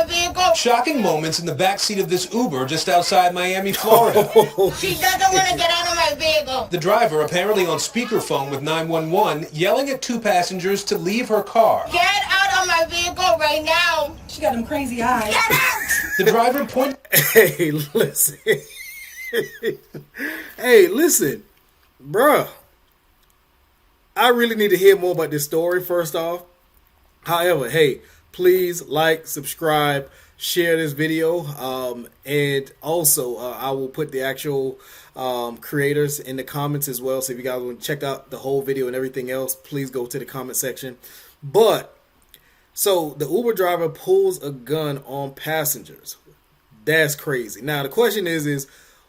vehicle. Shocking moments in the backseat of this Uber just outside Miami, Florida. She doesn't want to get out of my vehicle. The driver, apparently on speakerphone with 911, yelling at two passengers to leave her car. Get out of my vehicle right now. She got them crazy eyes. Get out. The driver pointed... Hey, listen. Hey, listen. Bruh. I really need to hear more about this story, first off. However, hey, please like, subscribe, share this video. And also, I will put the actual creators in the comments as well. So if you guys want to check out the whole video and everything else, please go to the comment section. But, so the Uber driver pulls a gun on passengers. That's crazy. Now, the question is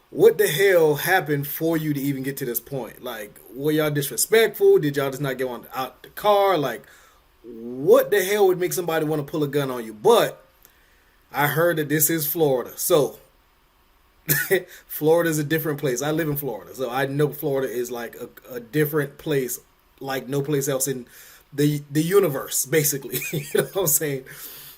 what the hell happened for you to even get to this point? Like, were y'all disrespectful? Did y'all just not get out the car? Like, what the hell would make somebody want to pull a gun on you? But I heard that this is Florida. So, Florida is a different place. I live in Florida. So, I know Florida is like a different place, like no place else in the universe, basically. You know what I'm saying?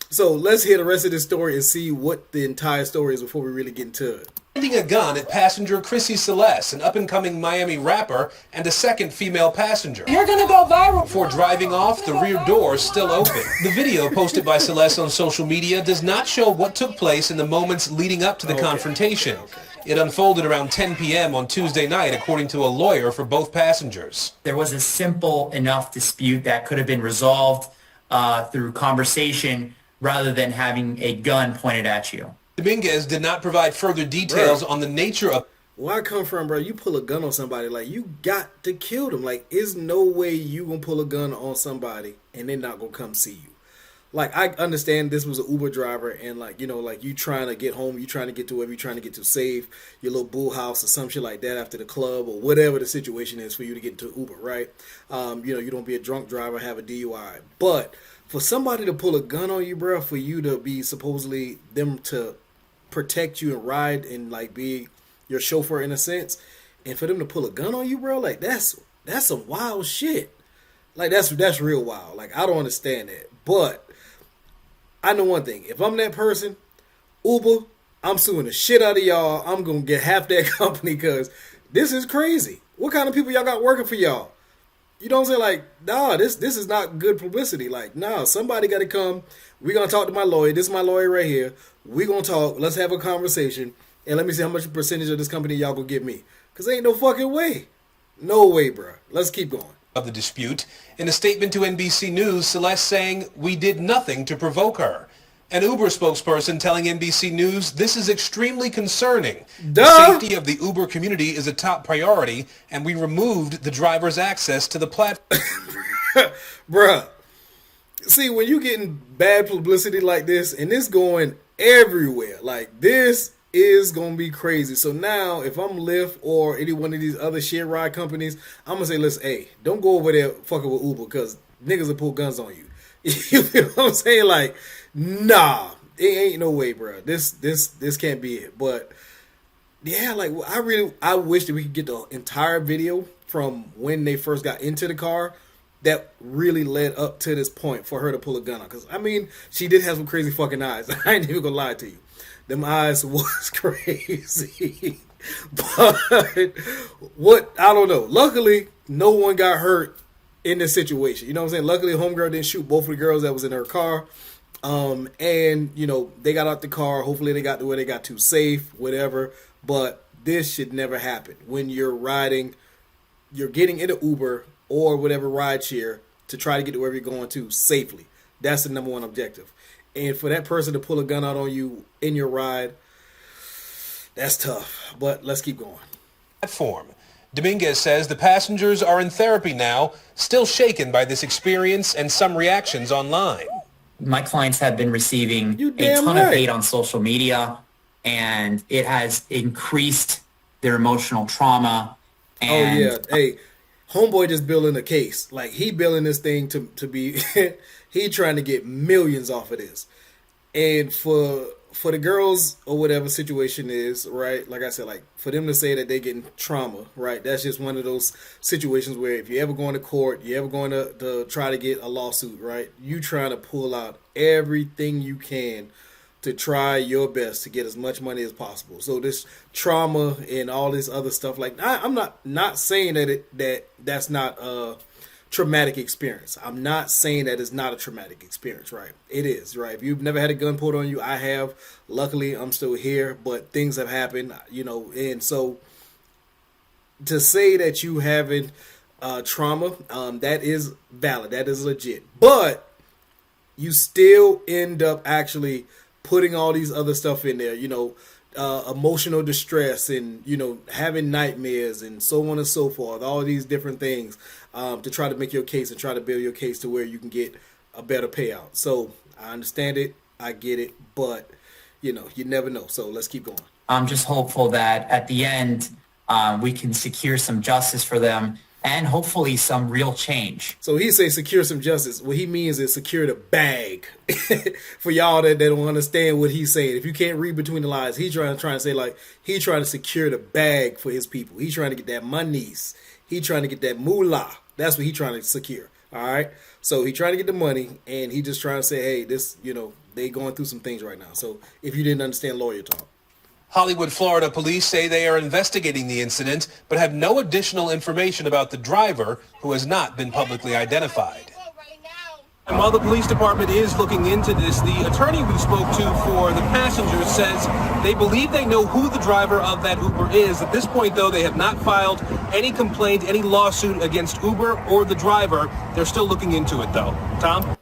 So, let's hear the rest of this story and see what the entire story is before we really get into it. pointing a gun at passenger Chrissy Celeste, an up-and-coming Miami rapper, and a second female passenger. You're gonna go viral. Before driving off, the rear door is still open. The video posted by Celeste on social media does not show what took place in the moments leading up to the confrontation. It unfolded around 10 p.m. on Tuesday night, according to a lawyer for both passengers. There was a simple enough dispute that could have been resolved through conversation rather than having a gun pointed at you. Dominguez did not provide further details on the nature of... Where I come from, bro, you pull a gun on somebody, like, you got to kill them. Like, there's no way you gonna pull a gun on somebody and they're not gonna come see you. Like, I understand this was an Uber driver and, like, you know, like, you trying to get home, you trying to get to wherever you're trying to get to safe, your little boo house or some shit like that after the club or whatever the situation is for you to get into Uber, right? You know, you don't be a drunk driver, have a DUI. But for somebody to pull a gun on you, bro, for you to be supposedly them to protect you and ride and, like, be your chauffeur in a sense, and for them to pull a gun on you, bro, like, that's some wild shit. Like, that's real wild. Like, I don't understand that. But I know one thing. If I'm that person, Uber, I'm suing the shit out of y'all. I'm going to get half that company because this is crazy. What kind of people y'all got working for y'all? You know what I'm saying? Like, nah, this is not good publicity. Like, nah, somebody got to come. We're going to talk to my lawyer. This is my lawyer right here. We're going to talk. Let's have a conversation. And let me see how much percentage of this company y'all going to give me. Because ain't no fucking way. No way, bro. Let's keep going. Of the dispute. In a statement to NBC News, Celeste saying, "We did nothing to provoke her." An Uber spokesperson telling NBC News, "This is extremely concerning. The safety of the Uber community is a top priority, and we removed the driver's access to the platform." Bruh. See, when you getting bad publicity like this, and this going everywhere, like, this is going to be crazy. So now, if I'm Lyft or any one of these other share ride companies, I'm going to say, listen, hey, don't go over there fucking with Uber because niggas will pull guns on you. You know what I'm saying? Like, nah, it ain't no way, bro. This can't be it. But yeah, like, I wish that we could get the entire video from when they first got into the car that really led up to this point for her to pull a gun on. Because, I mean, she did have some crazy fucking eyes. I ain't even gonna lie to you. Them eyes was crazy. But what, I don't know. Luckily, no one got hurt in this situation. You know what I'm saying? Luckily, homegirl didn't shoot both of the girls that was in her car. And, you know, they got out the car. Hopefully they got to where they got to safe, whatever. But this should never happen. When you're riding, you're getting into Uber or whatever rideshare to try to get to wherever you're going to safely. That's the number one objective. And for that person to pull a gun out on you in your ride, that's tough. But let's keep going. Platform. Dominguez says the passengers are in therapy now, still shaken by this experience and some reactions online. My clients have been receiving a ton of hate on social media, and it has increased their emotional trauma. And oh, yeah. Hey, homeboy just building a case. Like, he building this thing to be... he trying to get millions off of this. And for the girls or whatever situation is, right, like I said, like, for them to say that they're getting trauma, right, that's just one of those situations where if you're ever going to court, you're ever going to try to get a lawsuit, right, you trying to pull out everything you can to try your best to get as much money as possible. So this trauma and all this other stuff, like I'm not saying that's not a traumatic experience. I'm not saying that it's not a traumatic experience, right? It is, right? If you've never had a gun pulled on you, I have. Luckily, I'm still here, but things have happened, and so to say that you haven't trauma, that is valid, that is legit, but you still end up actually putting all these other stuff in there, emotional distress and, having nightmares and so on and so forth, all these different things to try to make your case and try to build your case to where you can get a better payout. So I understand it, I get it, but, you never know. So let's keep going. I'm just hopeful that at the end, we can secure some justice for them and hopefully some real change. So he say secure some justice. What he means is secure the bag. For y'all that don't understand what he's saying. If you can't read between the lines, he's trying to say, like, he trying to secure the bag for his people. He's trying to get that monies. He trying to get that moolah. That's what he trying to secure. All right. So he trying to get the money, and he just trying to say, hey, this, they going through some things right now. So if you didn't understand lawyer talk. Hollywood, Florida police say they are investigating the incident, but have no additional information about the driver, who has not been publicly identified. And while the police department is looking into this, the attorney we spoke to for the passengers says they believe they know who the driver of that Uber is. At this point, though, they have not filed any complaint, any lawsuit against Uber or the driver. They're still looking into it, though. Tom?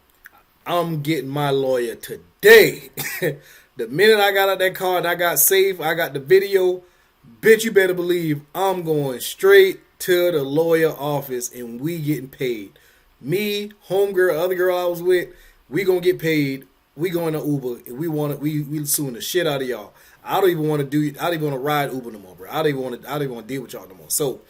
I'm getting my lawyer today. The minute I got out that car and I got safe, I got the video, bitch, you better believe I'm going straight to the lawyer office and we getting paid. Me, homegirl, other girl I was with, we gonna get paid. We going to Uber and we suing the shit out of y'all. I don't even want to ride Uber no more, bro. I don't even want to deal with y'all no more. So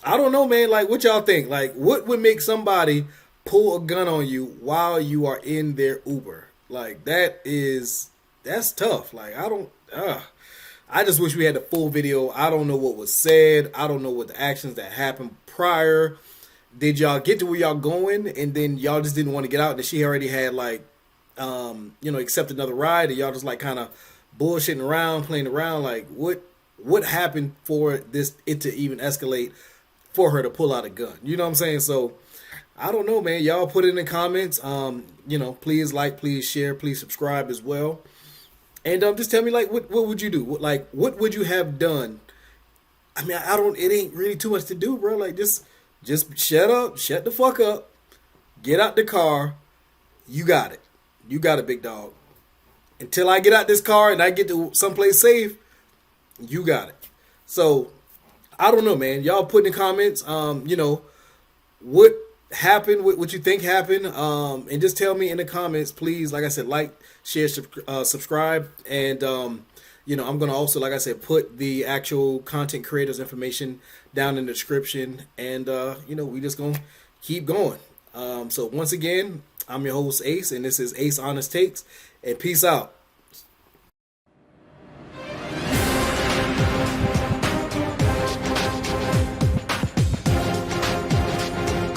I don't know, man. Like, what y'all think? Like, what would make somebody pull a gun on you while you are in their Uber? Like, that's tough. Like, I just wish we had the full video. I don't know what was said. I don't know what the actions that happened prior. Did y'all get to where y'all going and then y'all just didn't want to get out? That she already had accept another ride, and y'all just like kind of bullshitting around, playing around? Like, what happened for it to even escalate for her to pull out a gun? You know what I'm saying? So I don't know, man. Y'all put it in the comments. Please like, please share, please subscribe as well. And just tell me, like, what would you do? What would you have done? I mean, it ain't really too much to do, bro. Like, just shut up, shut the fuck up, get out the car. You got it. You got it, big dog. Until I get out this car and I get to someplace safe, you got it. So, I don't know, man. Y'all put in the comments, what happened, what you think happened, and just tell me in the comments, please. Like I said, like, share, subscribe, and I'm gonna also, like I said, put the actual content creators information down in the description, and we just gonna keep going. So once again, I'm your host Ace, and this is Ace Honest Takes, and peace out.